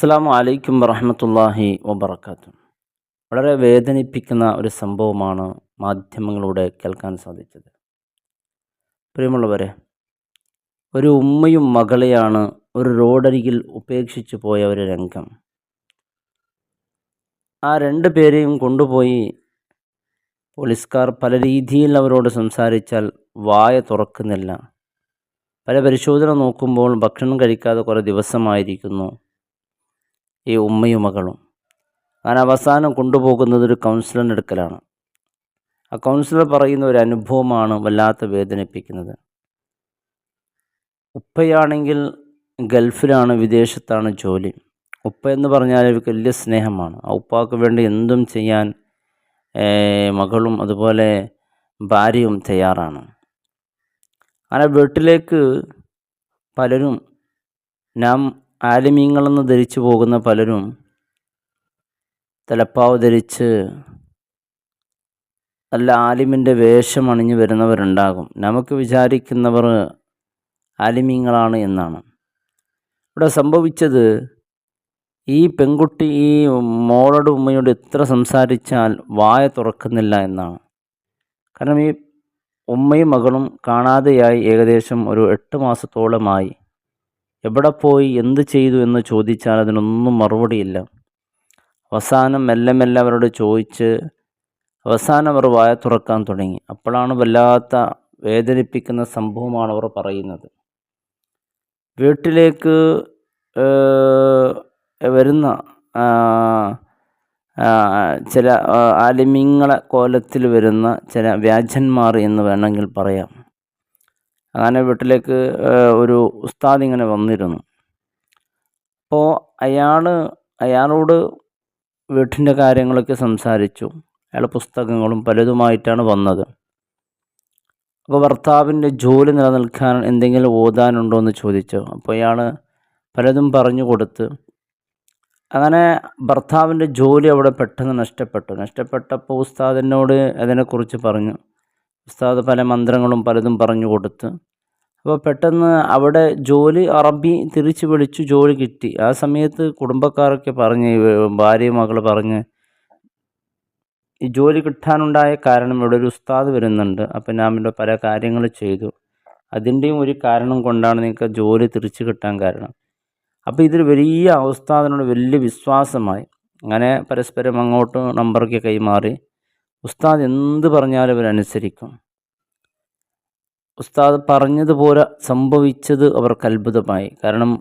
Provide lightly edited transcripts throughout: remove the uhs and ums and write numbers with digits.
അസ്സലാമു അലൈക്കും വറഹ്മത്തുള്ളാഹി വബറകാതുഹു. വളരെ വേദനിപ്പിക്കുന്ന ഒരു സംഭവമാണ് മാധ്യമങ്ങളിലൂടെ കേൾക്കാൻ സാധിച്ചത്. പ്രിയമുള്ളവരെ, ഒരു ഉമ്മയും മകളെയാണ് ഒരു റോഡരികിൽ ഉപേക്ഷിച്ചു പോയ ഒരു രംഗം. ആ രണ്ട് പേരെയും കൊണ്ടുപോയി പോലീസുകാർ പല രീതിയിൽ അവരോട് സംസാരിച്ചാൽ വായ തുറക്കുന്നില്ല. പല പരിശോധന നോക്കുമ്പോൾ ഭക്ഷണം കഴിക്കാതെ കുറേ ദിവസമായിരിക്കുന്നു ഈ ഉമ്മയും മകളും. അങ്ങനെ അവസാനം കൊണ്ടുപോകുന്നത് ഒരു കൗൺസിലറിൻ്റെ അടുക്കലാണ്. ആ കൗൺസിലർ പറയുന്ന ഒരു അനുഭവമാണ് വല്ലാത്ത വേദനിപ്പിക്കുന്നത്. ഉപ്പയാണെങ്കിൽ ഗൾഫിലാണ്, വിദേശത്താണ് ജോലി. ഉപ്പ എന്ന് പറഞ്ഞാൽ അവർക്ക് വലിയ സ്നേഹമാണ്. ആ ഉപ്പാക്ക് വേണ്ടി എന്തും ചെയ്യാൻ മകളും അതുപോലെ ഭാര്യയും തയ്യാറാണ്. അങ്ങനെ വീട്ടിലേക്ക് പലരും, നാം ആലിമീങ്ങളെന്ന് ധരിച്ചു പോകുന്ന പലരും തലപ്പാവ് ധരിച്ച് നല്ല ആലിമിൻ്റെ വേഷം അണിഞ്ഞു വരുന്നവരുണ്ടാകും. നമുക്ക് വിചാരിക്കുന്നവർ ആലിമീങ്ങളാണ് എന്നാണ്. ഇവിടെ സംഭവിച്ചത്, ഈ പെൺകുട്ടി ഈ മോളോട് ഉമ്മയോട് എത്ര സംസാരിച്ചാൽ വായ തുറക്കുന്നില്ല എന്നാണ്. കാരണം ഈ ഉമ്മയും മകളും കാണാതെയായി ഏകദേശം ഒരു 8 മാസത്തോളമായി. എവിടെ പോയി, എന്ത് ചെയ്തു എന്ന് ചോദിച്ചാൽ അതിനൊന്നും മറുപടിയില്ല. അവസാനം മെല്ലെ മെല്ലെ അവരോട് ചോദിച്ച് അവസാനം അവർ വായ തുറക്കാൻ തുടങ്ങി. അപ്പോഴാണ് വല്ലാത്ത വേദനിപ്പിക്കുന്ന സംഭവമാണ് അവർ പറയുന്നത്. വീട്ടിലേക്ക് വരുന്ന ചില ആലിമീങ്ങളെ കോലത്തിൽ വരുന്ന ചില വ്യാജന്മാർ എന്ന് വേണമെങ്കിൽ പറയാം. അങ്ങനെ വീട്ടിലേക്ക് ഒരു ഉസ്താദ് ഇങ്ങനെ വന്നിരുന്നു. അപ്പോൾ അയാളോട് വീട്ടിൻ്റെ കാര്യങ്ങളൊക്കെ സംസാരിച്ചു. അയാൾ പുസ്തകങ്ങളും പലതുമായിട്ടാണ് വന്നത്. അപ്പോൾ ഭർത്താവിൻ്റെ ജോലി നിലനിൽക്കാൻ എന്തെങ്കിലും ഓതാനുണ്ടോ എന്ന് ചോദിച്ചു. അപ്പോൾ അയാൾ പലതും പറഞ്ഞു കൊടുത്ത്, അങ്ങനെ ഭർത്താവിൻ്റെ ജോലി അവിടെ പെട്ടെന്ന് നഷ്ടപ്പെട്ടപ്പോൾ ഉസ്താദിനോട് അതിനെക്കുറിച്ച് പറഞ്ഞു. ഉസ്താദ് പല മന്ത്രങ്ങളും പലതും പറഞ്ഞു കൊടുത്ത്, അപ്പോൾ പെട്ടെന്ന് അവിടെ ജോലി അറബി തിരിച്ചു വിളിച്ചു, ജോലി കിട്ടി. ആ സമയത്ത് കുടുംബക്കാരൊക്കെ പറഞ്ഞ്, ഭാര്യയും മകൾ പറഞ്ഞ്, ഈ ജോലി കിട്ടാനുണ്ടായ കാരണം ഇവിടെ ഒരു ഉസ്താദ് വരുന്നുണ്ട്, അപ്പം ഞാൻ ഇവിടെ പല കാര്യങ്ങൾ ചെയ്തു, അതിൻ്റെയും ഒരു കാരണം കൊണ്ടാണ് നിങ്ങൾക്ക് ജോലി തിരിച്ചു കിട്ടാൻ കാരണം. അപ്പോൾ ഇതിൽ വലിയ ഉസ്താദിനോട് വലിയ വിശ്വാസമായി. അങ്ങനെ പരസ്പരം അങ്ങോട്ട് നമ്പറൊക്കെ കൈമാറി. ഉസ്താദ് എന്ത് പറഞ്ഞാലും അവരനുസരിക്കും. ഉസ്താദ് പറഞ്ഞതുപോലെ സംഭവിച്ചത് അവർക്ക് അത്ഭുതമായി. കാരണം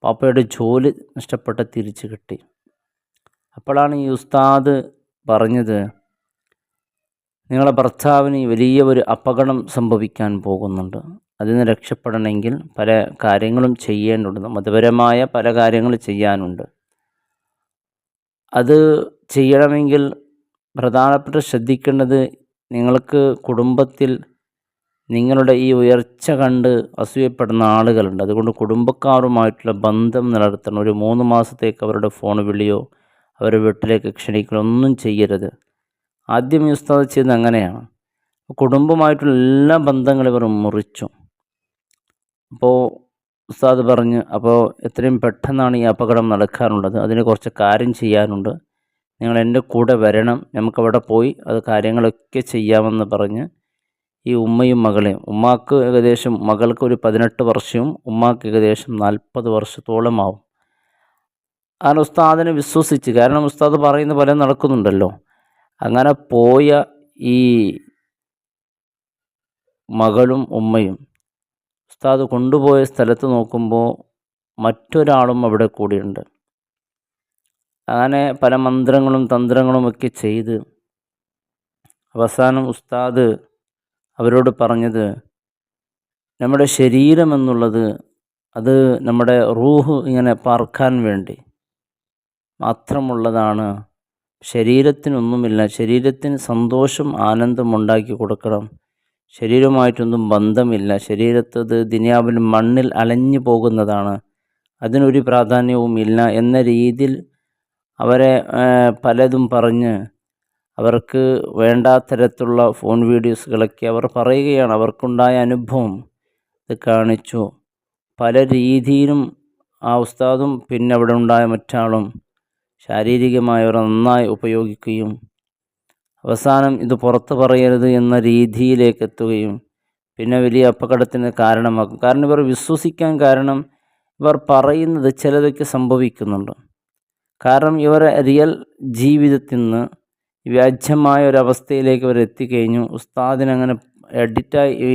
പാപ്പയുടെ ജോലി നഷ്ടപ്പെട്ട തിരിച്ചു കിട്ടി. അപ്പോഴാണ് ഈ ഉസ്താദ് പറഞ്ഞത്, നിങ്ങളെ ഭർത്താവിന് വലിയ ഒരു അപകടം സംഭവിക്കാൻ പോകുന്നുണ്ട്. അതിൽ നിന്ന് രക്ഷപ്പെടണമെങ്കിൽ പല കാര്യങ്ങളും ചെയ്യേണ്ടതുണ്ട്. മതപരമായ പല കാര്യങ്ങൾ ചെയ്യാനുണ്ട്. അത് ചെയ്യണമെങ്കിൽ പ്രധാനപ്പെട്ട ശ്രദ്ധിക്കേണ്ടത്, നിങ്ങൾക്ക് കുടുംബത്തിൽ നിങ്ങളുടെ ഈ ഉയർച്ച കണ്ട് അസൂയപ്പെടുന്ന ആളുകളുണ്ട്. അതുകൊണ്ട് കുടുംബക്കാരുമായിട്ടുള്ള ബന്ധം നിലനിർത്തണം. ഒരു 3 മാസത്തേക്ക് അവരുടെ ഫോൺ വിളിയോ അവരുടെ വീട്ടിലേക്ക് ക്ഷണിക്കലോ ഒന്നും ചെയ്യരുത്. ആദ്യം ഈ ഉസ്താദ് ചെയ്യുന്നത് അങ്ങനെയാണ്. കുടുംബമായിട്ടുള്ള എല്ലാ ബന്ധങ്ങളും ഇവർ മുറിച്ചു. അപ്പോൾ ഉസ്താദ് പറഞ്ഞ്, അപ്പോൾ എത്രയും പെട്ടെന്നാണ് ഈ അപകടം നടക്കാനുള്ളത്, അതിന് കുറച്ച് കാര്യം ചെയ്യാനുണ്ട്, നിങ്ങൾ എൻ്റെ കൂടെ വരണം, നമുക്കവിടെ പോയി അത് കാര്യങ്ങളൊക്കെ ചെയ്യാമെന്ന് പറഞ്ഞ് ഈ ഉമ്മയും മകളെയും, ഉമ്മാക്ക് ഏകദേശം, മകൾക്ക് ഒരു 18 വർഷവും ഉമ്മാക്ക് ഏകദേശം 40 വർഷത്തോളമാവും. ആ ഉസ്താദിനെ വിശ്വസിച്ച്, കാരണം ഉസ്താദ് പറയുന്ന പോലെ നടക്കുന്നുണ്ടല്ലോ. അങ്ങനെ പോയ ഈ മകളും ഉമ്മയും ഉസ്താദ് കൊണ്ടുപോയ സ്ഥലത്ത് നോക്കുമ്പോൾ മറ്റൊരാളും അവിടെ കൂടിയുണ്ട്. അങ്ങനെ പല മന്ത്രങ്ങളും തന്ത്രങ്ങളും ഒക്കെ ചെയ്ത് അവസാനം ഉസ്താദ് അവരോട് പറഞ്ഞത്, നമ്മുടെ ശരീരം എന്നുള്ളത് അത് നമ്മുടെ റൂഹ് ഇങ്ങനെ പാർക്കാൻ വേണ്ടി മാത്രമുള്ളതാണ്. ശരീരത്തിനൊന്നുമില്ല. ശരീരത്തിന് സന്തോഷം ആനന്ദം ഉണ്ടാക്കി കൊടുക്കണം. ശരീരവുമായിട്ടൊന്നും ബന്ധമില്ല. ശരീരത്തത് ദുനിയാവിൽ മണ്ണിൽ അലഞ്ഞു പോകുന്നതാണ്. അതിനൊരു പ്രാധാന്യവും ഇല്ല എന്ന രീതിയിൽ അവരെ പലതും പറഞ്ഞ് അവർക്ക് വേണ്ടാത്തരത്തിലുള്ള ഫോൺ വീഡിയോസുകളൊക്കെ അവർ പറയുകയാണ്. അവർക്കുണ്ടായ അനുഭവം ഇത് കാണിച്ചു. പല രീതിയിലും ആ ഉസ്താദും പിന്നെ അവിടെ ഉണ്ടായ മറ്റാളും ശാരീരികമായി അവരെ നന്നായി ഉപയോഗിക്കുകയും അവസാനം ഇത് പുറത്ത് പറയരുത് എന്ന രീതിയിലേക്ക് എത്തുകയും പിന്നെ വലിയ അപകടത്തിന് കാരണമാക്കും. കാരണം ഇവർ വിശ്വസിക്കാൻ കാരണം ഇവർ പറയുന്നത് ചിലതൊക്കെ സംഭവിക്കുന്നുണ്ട്. കാരണം ഇവരെ റിയൽ ജീവിതത്തിൽ നിന്ന് വ്യാജ്യമായ ഒരവസ്ഥയിലേക്ക് ഇവർ എത്തിക്കഴിഞ്ഞു. ഉസ്താദിനങ്ങനെ എഡിറ്റായി ഈ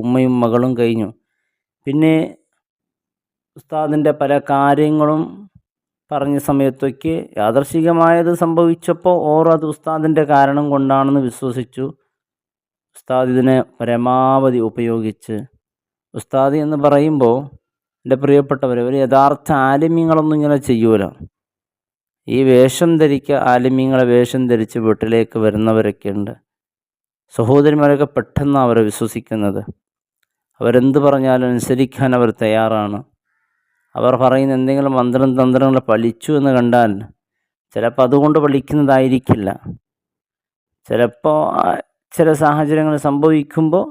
ഉമ്മയും മകളും കഴിഞ്ഞു. പിന്നെ ഉസ്താദിൻ്റെ പല കാര്യങ്ങളും പറഞ്ഞ സമയത്തൊക്കെ യാദർശികമായത് സംഭവിച്ചപ്പോൾ ഓർ അത് ഉസ്താദിൻ്റെ കാരണം കൊണ്ടാണെന്ന് വിശ്വസിച്ചു. ഉസ്താദ് ഇതിനെ പരമാവധി ഉപയോഗിച്ച്, ഉസ്താദ് എന്ന് പറയുമ്പോൾ എൻ്റെ പ്രിയപ്പെട്ടവർ, ഒരു യഥാർത്ഥ ആലിമ്യങ്ങളൊന്നും ഇങ്ങനെ ചെയ്യൂല. ഈ വേഷം ആലിമ്യങ്ങളെ വേഷം ധരിച്ച് വീട്ടിലേക്ക് വരുന്നവരൊക്കെ ഉണ്ട്. സഹോദരിമാരൊക്കെ പെട്ടെന്ന് അവരെ വിശ്വസിക്കുന്നത്. അവരെന്ത് പറഞ്ഞാലും അനുസരിക്കാൻ അവർ തയ്യാറാണ്. അവർ പറയുന്ന എന്തെങ്കിലും തന്ത്രങ്ങൾ പലിച്ചു എന്ന് കണ്ടാൽ ചിലപ്പോൾ അതുകൊണ്ട് പലിക്കുന്നതായിരിക്കില്ല. ചിലപ്പോൾ ചില സാഹചര്യങ്ങൾ സംഭവിക്കുമ്പോൾ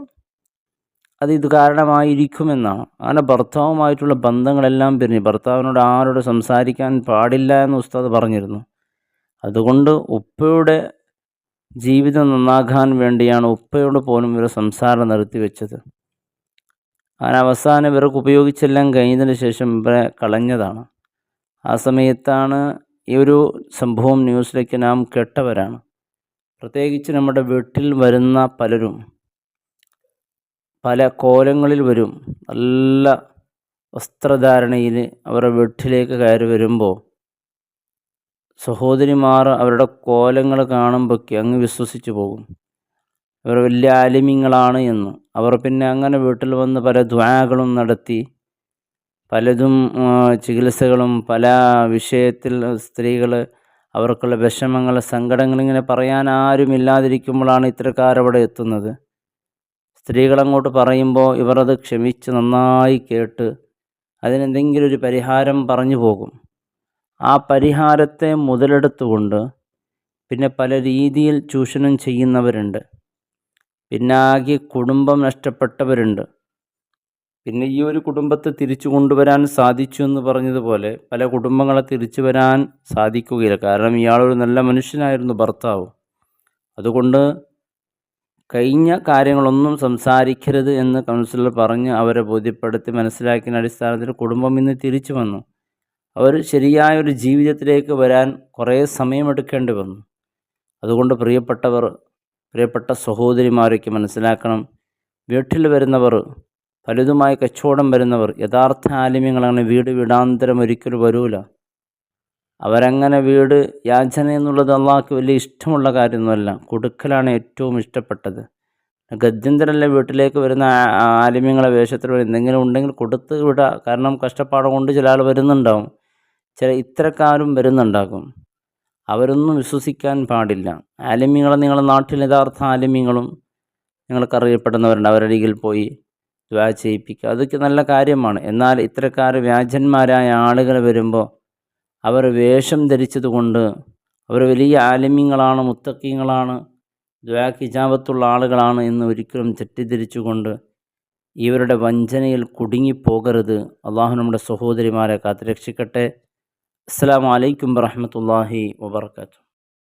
ഇത് കാരണമായിരിക്കുമെന്നാണ്. അങ്ങനെ ഭർത്താവുമായിട്ടുള്ള ബന്ധങ്ങളെല്ലാം പിരിഞ്ഞ് ഭർത്താവിനോട് ആരോട് സംസാരിക്കാൻ പാടില്ല എന്ന് ഉസ്താദ് പറഞ്ഞിരുന്നു. അതുകൊണ്ട് ഉപ്പയുടെ ജീവിതം നന്നാകാൻ വേണ്ടിയാണ് ഉപ്പയോട് പോലും ഇവർ സംസാരം നിർത്തിവെച്ചത്. അങ്ങനെ അവസാനം ഇവർക്ക് ഉപയോഗിച്ചെല്ലാം കഴിഞ്ഞതിന് ശേഷം ഇവരെ കളഞ്ഞതാണ്. ആ സമയത്താണ് ഈ ഒരു സംഭവം ന്യൂസിലേക്ക് നാം കേട്ടവരാണ്. പ്രത്യേകിച്ച് നമ്മുടെ വീട്ടിൽ വരുന്ന പലരും പല കോലങ്ങളിൽ വരും. നല്ല വസ്ത്രധാരണയിൽ അവരുടെ വീട്ടിലേക്ക് കയറി വരുമ്പോൾ സഹോദരിമാർ അവരുടെ കോലങ്ങൾ കാണുമ്പോഴൊക്കെ അങ്ങ് വിശ്വസിച്ച് പോകും ഇവർ വലിയ ആലിമ്യങ്ങളാണ് എന്ന്. അവർ പിന്നെ അങ്ങനെ വീട്ടിൽ വന്ന് പല ദുആകളും നടത്തി പലതും ചികിത്സകളും പല വിഷയത്തിൽ സ്ത്രീകൾ അവർക്കുള്ള വിഷമങ്ങൾ സങ്കടങ്ങളിങ്ങനെ പറയാൻ ആരുമില്ലാതിരിക്കുമ്പോഴാണ് ഇത്തരക്കാരവിടെ എത്തുന്നത്. സ്ത്രീകളങ്ങോട്ട് പറയുമ്പോൾ ഇവർ അത് ക്ഷമിച്ച് നന്നായി കേട്ട് അതിനെന്തെങ്കിലും ഒരു പരിഹാരം പറഞ്ഞു പോകും. ആ പരിഹാരത്തെ മുതലെടുത്തുകൊണ്ട് പിന്നെ പല രീതിയിൽ ചൂഷണം ചെയ്യുന്നവരുണ്ട്. പിന്നെ ആകെ കുടുംബം നഷ്ടപ്പെട്ടവരുണ്ട്. പിന്നെ ഈ ഒരു കുടുംബത്തെ തിരിച്ചു കൊണ്ടുവരാൻ സാധിച്ചു എന്ന് പറഞ്ഞതുപോലെ പല കുടുംബങ്ങളെ തിരിച്ചു വരാൻ സാധിക്കുകയില്ല. കാരണം ഇയാളൊരു നല്ല മനുഷ്യനായിരുന്നു ഭർത്താവ്. അതുകൊണ്ട് കഴിഞ്ഞ കാര്യങ്ങളൊന്നും സംസാരിക്കരുത് എന്ന് കൗൺസിലർ പറഞ്ഞ് അവരെ ബോധ്യപ്പെടുത്തി മനസ്സിലാക്കിയ അടിസ്ഥാനത്തിൽ കുടുംബം ഇന്ന് തിരിച്ചു വന്നു. അവർ ശരിയായ ഒരു ജീവിതത്തിലേക്ക് വരാൻ കുറേ സമയമെടുക്കേണ്ടി വന്നു. അതുകൊണ്ട് പ്രിയപ്പെട്ട സഹോദരിമാരൊക്കെ മനസ്സിലാക്കണം, വീട്ടിൽ വരുന്നവർ പലതുമായി കച്ചവടം വരുന്നവർ യഥാർത്ഥ ആലിമ്യങ്ങളാണ്. വീടാന്തരം ഒരിക്കലും വരൂല. അവരങ്ങനെ യാചന എന്നുള്ളത് അള്ളാഹ്ക്ക് വലിയ ഇഷ്ടമുള്ള കാര്യമൊന്നുമല്ല. കൊടുക്കലാണ് ഏറ്റവും ഇഷ്ടപ്പെട്ടത്. ഗദ്യന്തരല്ല വീട്ടിലേക്ക് വരുന്ന ആലിമ്യങ്ങളെ വേഷത്തിൽ എന്തെങ്കിലും ഉണ്ടെങ്കിൽ കൊടുത്ത് വിടുക. കാരണം കഷ്ടപ്പാട് കൊണ്ട് ചില ആൾ വരുന്നുണ്ടാവും, ചില ഇത്തരക്കാരും വരുന്നുണ്ടാകും. അവരൊന്നും വിശ്വസിക്കാൻ പാടില്ല. ആലിമ്യങ്ങളെ നിങ്ങളുടെ നാട്ടിൽ യഥാർത്ഥ ആലിമ്യങ്ങളും നിങ്ങൾക്കറിയപ്പെടുന്നവരുണ്ട്. അവരരികിൽ പോയി ദുആ ചെയ്യിപ്പിക്കുക, അതൊക്കെ നല്ല കാര്യമാണ്. എന്നാൽ ഇത്തരക്കാർ വ്യാജന്മാരായ ആളുകൾ വരുമ്പോൾ അവർ വേഷം ധരിച്ചതുകൊണ്ട് അവർ വലിയ ആലിമ്യങ്ങളാണ്, മുത്തഖീങ്ങളാണ്, ദുആക്ക് ഇജാബത്തുള്ള ആളുകളാണ് എന്ന് ഒരിക്കലും തെറ്റിദ്ധരിച്ചുകൊണ്ട് ഇവരുടെ വഞ്ചനയിൽ കുടുങ്ങിപ്പോകരുത്. അള്ളാഹു നമ്മുടെ സഹോദരിമാരെ കാത്തുരക്ഷിക്കട്ടെ. അസ്സലാമു അലൈക്കും വറഹ്മത്തുള്ളാഹി വബറകാതുഹു.